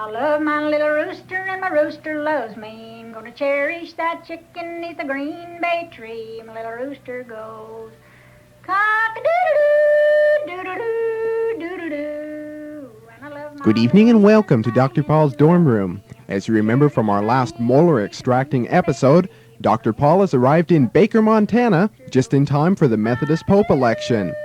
I love my little rooster and my rooster loves me. I'm gonna cherish that chicken 'neath the green bay tree. My little rooster goes cock-a-doodle-doo, doodle-doo, doodle-doo. And I love my Good evening and welcome to Dr. Paul's Dorm Room. As you remember from our last molar extracting episode, Dr. Paul has arrived in Baker, Montana, just in time for the Methodist Pope election.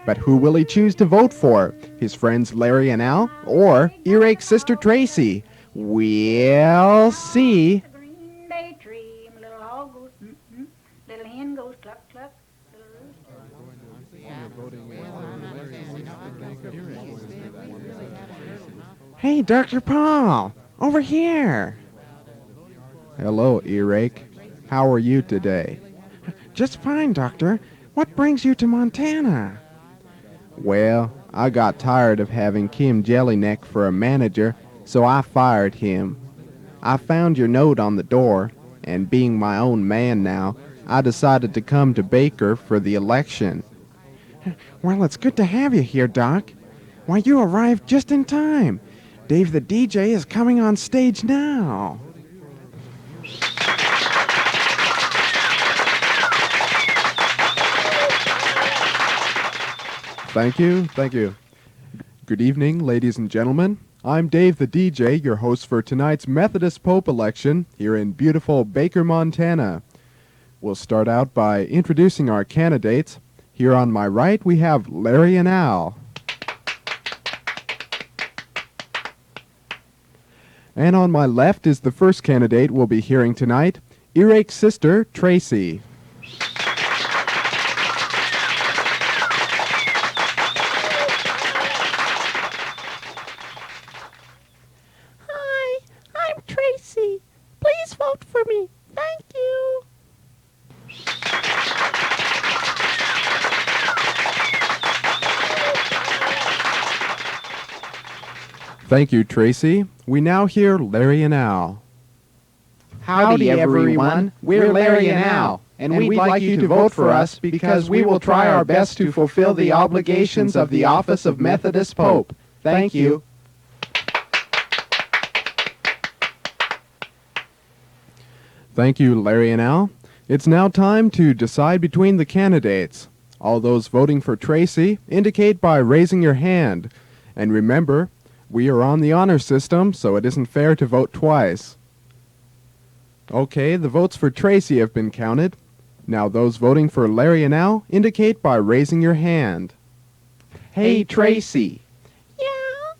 But who will he choose to vote for? His friends Larry and Al, or Earache's sister Tracy? We'll see. the green bay tree. My little hog goes little hen goes cluck cluck. Little Hey, Dr. Paul, over here. Hello, Earache. How are you today? Just fine, Doctor. What brings you to Montana? Well, I got tired of having Kim Jellyneck for a manager, so I fired him. I found your note on the door, and being my own man now, I decided to come to Baker for the election. Well, it's good to have you here, Doc. Why, you arrived just in time. Dave the DJ is coming on stage now. Thank you. Good evening, ladies and gentlemen. I'm Dave the DJ, your host for tonight's Methodist Pope election here in beautiful Baker, Montana. We'll start out by introducing our candidates. Here on my right, we have Larry and Al. And on my left is the first candidate we'll be hearing tonight, Earache's sister, Tracy. Hi, I'm Tracy. Please vote for me. Thank you. Thank you, Tracy. We now hear Larry and Al. Howdy, everyone. We're Larry and Al, and we'd like you to vote for us because we will try our best to fulfill the obligations of the office of Methodist Pope. Thank you. Thank you, Larry and Al. It's now time to decide between the candidates. All those voting for Tracy indicate by raising your hand. And remember, we are on the honor system, so it isn't fair to vote twice. Okay, the votes for Tracy have been counted. Now those voting for Larry and Al indicate by raising your hand. Hey, Tracy. Yeah?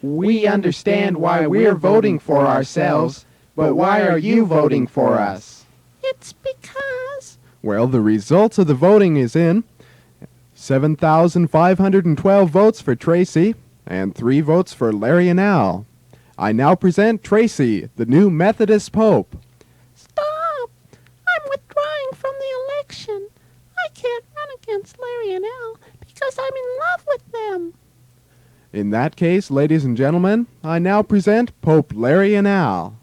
We understand why we're voting for ourselves, but why are you voting for us? It's because... Well, the results of the voting is in. 7,512 votes for Tracy, and 3 votes for Larry and Al. I now present Tracy, the new Methodist Pope. Stop! I'm withdrawing from the election. I can't run against Larry and Al because I'm in love with them. In that case, ladies and gentlemen, I now present Pope Larry and Al.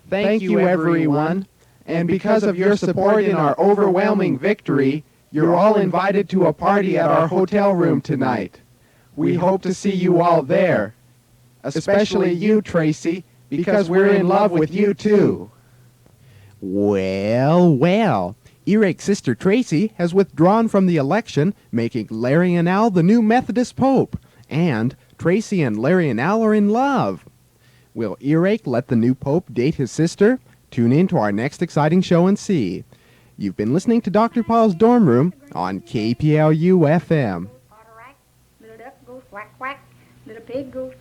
Thank you, everyone. And because of your support in our overwhelming victory, you're all invited to a party at our hotel room tonight. We hope to see you all there. Especially you, Tracy, because we're in love with you, too. Well. Earache's sister Tracy has withdrawn from the election, making Larry and Al the new Methodist Pope. And Tracy and Larry and Al are in love. Will Earache let the new Pope date his sister? Tune in to our next exciting show and see. You've been listening to Dr. Paul's Dorm Room on KPLU-FM. Little duck goes quack quack. Little pig goes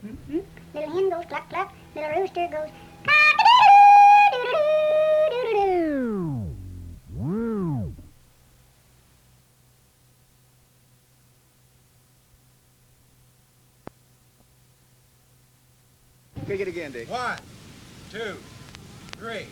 Little hen goes cluck cluck. Little rooster goes cock-a-doodle-doo, doodle-doo. Kick it again, Dick. 1, 2, 3.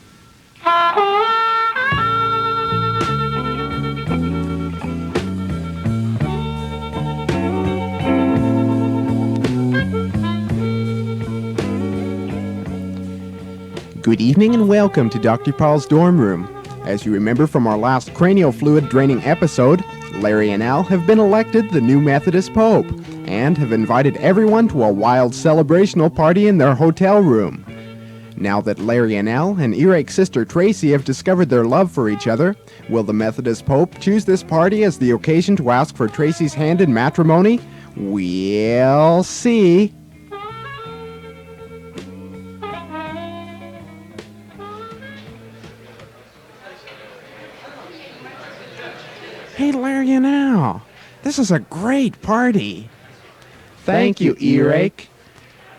Good evening and welcome to Dr. Paul's Dorm Room. As you remember from our last cranial fluid draining episode, Larry and Al have been elected the new Methodist Pope. and have invited everyone to a wild celebrational party in their hotel room. Now that Larry and Al and Earache's sister Tracy have discovered their love for each other, will the Methodist Pope choose this party as the occasion to ask for Tracy's hand in matrimony? We'll see. Hey, Larry and Al, this is a great party. Thank you, Earache.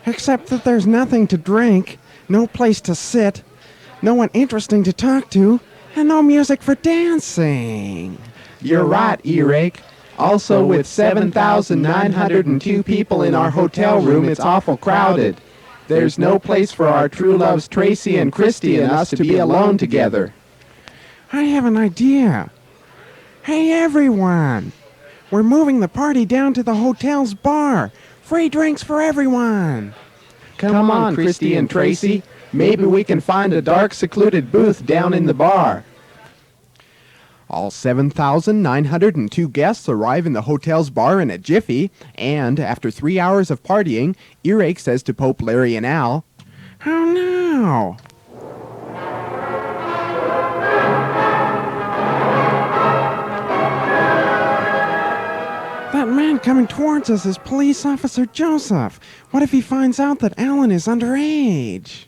Except that there's nothing to drink, no place to sit, no one interesting to talk to, and no music for dancing. You're right, Earache. Also, with 7,902 people in our hotel room, it's awful crowded. There's no place for our true loves Tracy and Christy and us to be alone together. I have an idea. Hey, everyone! We're moving the party down to the hotel's bar. Free drinks for everyone. Come on, Christy and Tracy. Maybe we can find a dark, secluded booth down in the bar. All 7,902 guests arrive in the hotel's bar in a jiffy, and after 3 hours of partying, Earache says to Pope Larry and Al, "Oh no! That man coming towards us is Police Officer Joseph. What if he finds out that Alan is underage?"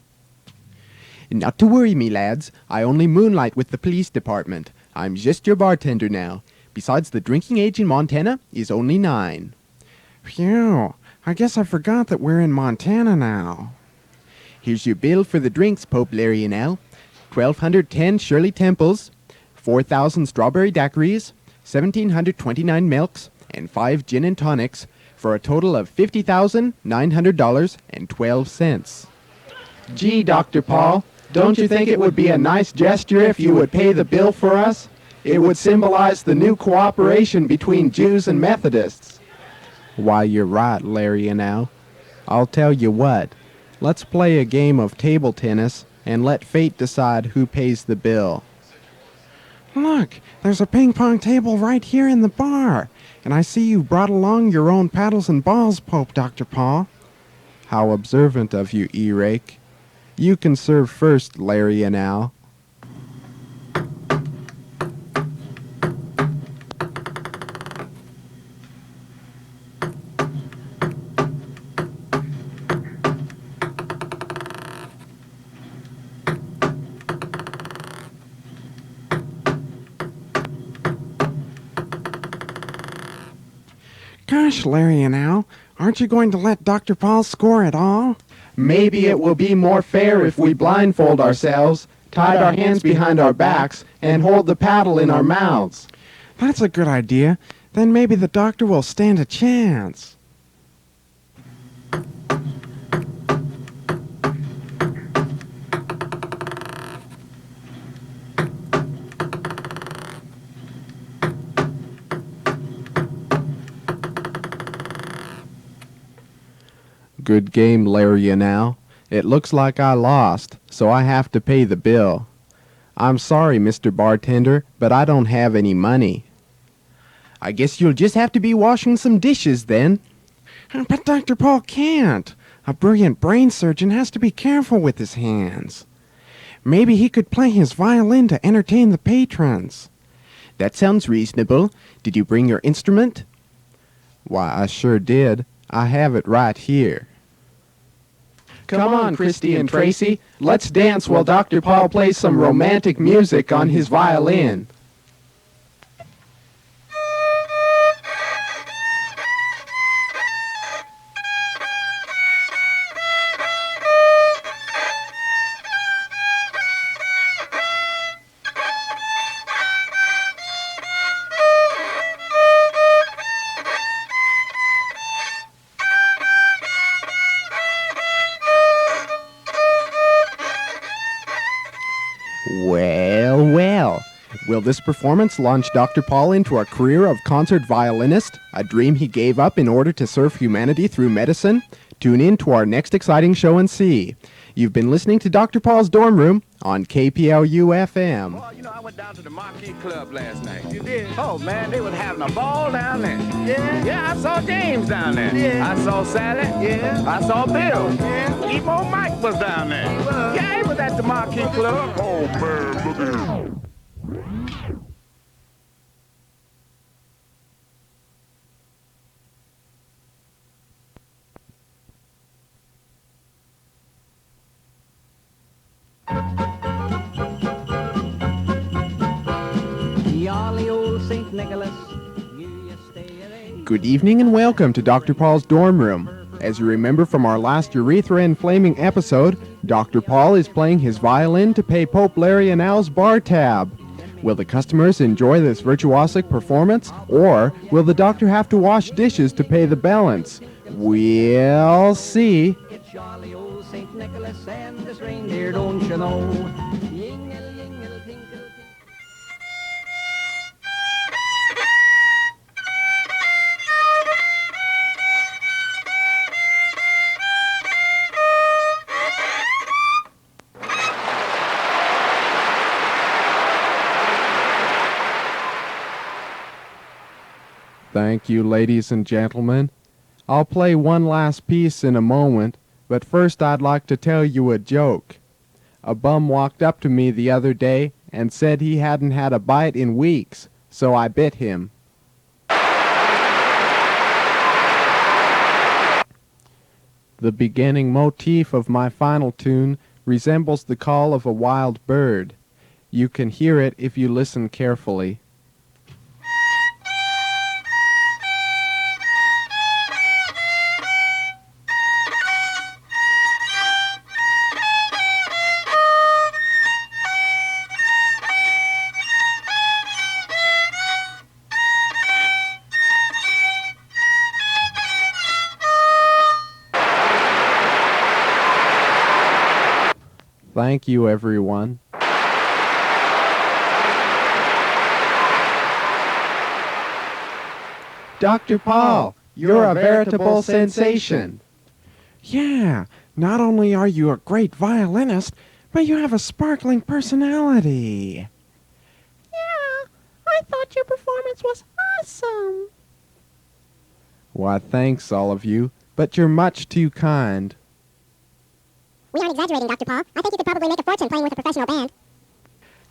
"Not to worry, me lads. I only moonlight with the police department. I'm just your bartender now. Besides, the drinking age in Montana is only 9. Phew. I guess I forgot that we're in Montana now. Here's your bill for the drinks, Pope Larry and Al. 1,210 Shirley Temples, 4,000 strawberry daiquiris, 1,729 milks, and 5 gin and tonics, for a total of $50,900.12. Gee, Dr. Paul, don't you think it would be a nice gesture if you would pay the bill for us? It would symbolize the new cooperation between Jews and Methodists. Why, you're right, Larry and Al. I'll tell you what. Let's play a game of table tennis and let fate decide who pays the bill. Look, there's a ping pong table right here in the bar. And I see you brought along your own paddles and balls, Pope Dr. Paul. How observant of you, Earache. You can serve first, Larry and Al. Gosh, Larry and Al, aren't you going to let Dr. Paul score at all? Maybe it will be more fair if we blindfold ourselves, tie our hands behind our backs, and hold the paddle in our mouths. That's a good idea. Then maybe the doctor will stand a chance. Good game, Larry and Al. It looks like I lost, so I have to pay the bill. I'm sorry, Mr. Bartender, but I don't have any money. I guess you'll just have to be washing some dishes then. But Dr. Paul can't. A brilliant brain surgeon has to be careful with his hands. Maybe he could play his violin to entertain the patrons. That sounds reasonable. Did you bring your instrument? Why, I sure did. I have it right here. Come on, Christy and Tracy. Let's dance while Dr. Paul plays some romantic music on his violin. Well, well. Will this performance launch Dr. Paul into a career of concert violinist, a dream he gave up in order to serve humanity through medicine? Tune in to our next exciting show and see. You've been listening to Dr. Paul's Dorm Room on KPLU-FM. Well, you know, I went down to the Marquee Club last night. You did? Oh, man, they was having a ball down there. Yeah? Yeah, I saw James down there. Yeah. I saw Sally. Yeah. I saw Bill. Yeah. Even old Mike was down there. Yeah, he was at the Marquee Club. Oh, man, look at him. Jolly old St. Nicholas, you stay away. Good evening and welcome to Dr. Paul's Dorm Room. As you remember from our last Urethra Inflaming episode, Dr. Paul is playing his violin to pay Pope Larry and Al's bar tab. Will the customers enjoy this virtuosic performance, or will the doctor have to wash dishes to pay the balance? We'll see. It's jolly old St. Nicholas and this reindeer, don't you know? Yingle, yingle, tinkle, tinkle. Thank you, ladies and gentlemen. I'll play one last piece in a moment, but first I'd like to tell you a joke. A bum walked up to me the other day and said he hadn't had a bite in weeks, so I bit him. The beginning motif of my final tune resembles the call of a wild bird. You can hear it if you listen carefully. Thank you, everyone. Dr. Paul, you're a veritable sensation. Yeah, not only are you a great violinist, but you have a sparkling personality. Yeah, I thought your performance was awesome. Why, thanks, all of you, but you're much too kind. We aren't exaggerating, Dr. Paul. I think you could probably make a fortune playing with a professional band.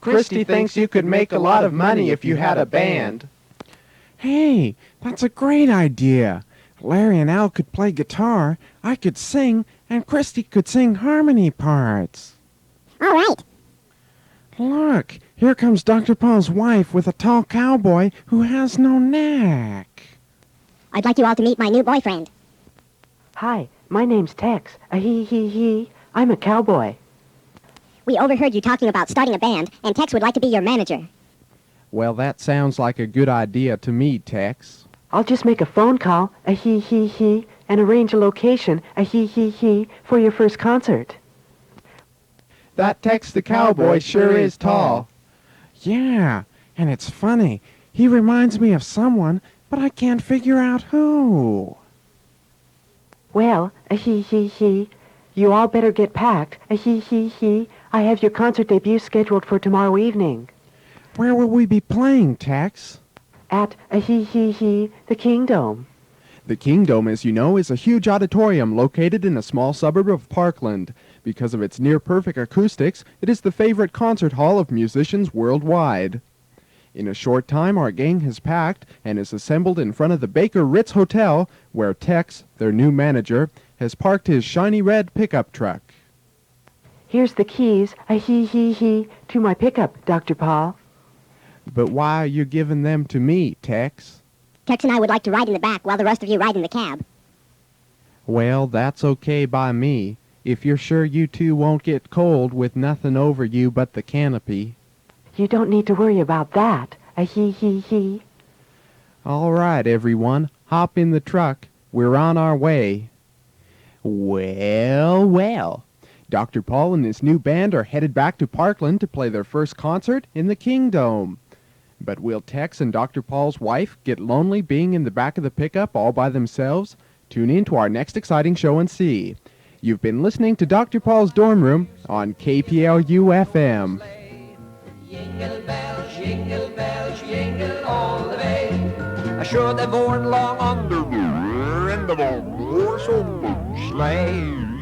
Christy thinks you could make a lot of money if you had a band. Hey, that's a great idea. Larry and Al could play guitar, I could sing, and Christy could sing harmony parts. All right. Look, here comes Dr. Paul's wife with a tall cowboy who has no neck. I'd like you all to meet my new boyfriend. Hi, my name's Tex. He. I'm a cowboy. We overheard you talking about starting a band, and Tex would like to be your manager. Well, that sounds like a good idea to me, Tex. I'll just make a phone call, he, and arrange a location, he, for your first concert. That Tex the cowboy sure is tall. Yeah, and it's funny. He reminds me of someone, but I can't figure out who. Well, he, you all better get packed, he. I have your concert debut scheduled for tomorrow evening. Where will we be playing, Tex? At, he, the Kingdom. The Kingdom, as you know, is a huge auditorium located in a small suburb of Parkland. Because of its near-perfect acoustics, it is the favorite concert hall of musicians worldwide. In a short time, our gang has packed and is assembled in front of the Baker Ritz Hotel, where Tex, their new manager, has parked his shiny red pickup truck. Here's the keys, he, to my pickup, Dr. Paul. But why are you giving them to me, Tex? Tex and I would like to ride in the back while the rest of you ride in the cab. Well, that's okay by me, if you're sure you two won't get cold with nothing over you but the canopy. You don't need to worry about that, he. All right, everyone, hop in the truck. We're on our way. Well. Dr. Paul and his new band are headed back to Parkland to play their first concert in the Kingdom. But will Tex and Dr. Paul's wife get lonely being in the back of the pickup all by themselves? Tune in to our next exciting show and see. You've been listening to Dr. Paul's Dorm Room on KPLU-FM. Jingle bells, jingle all the way. Sure they've borne long under in the one horse open sleigh.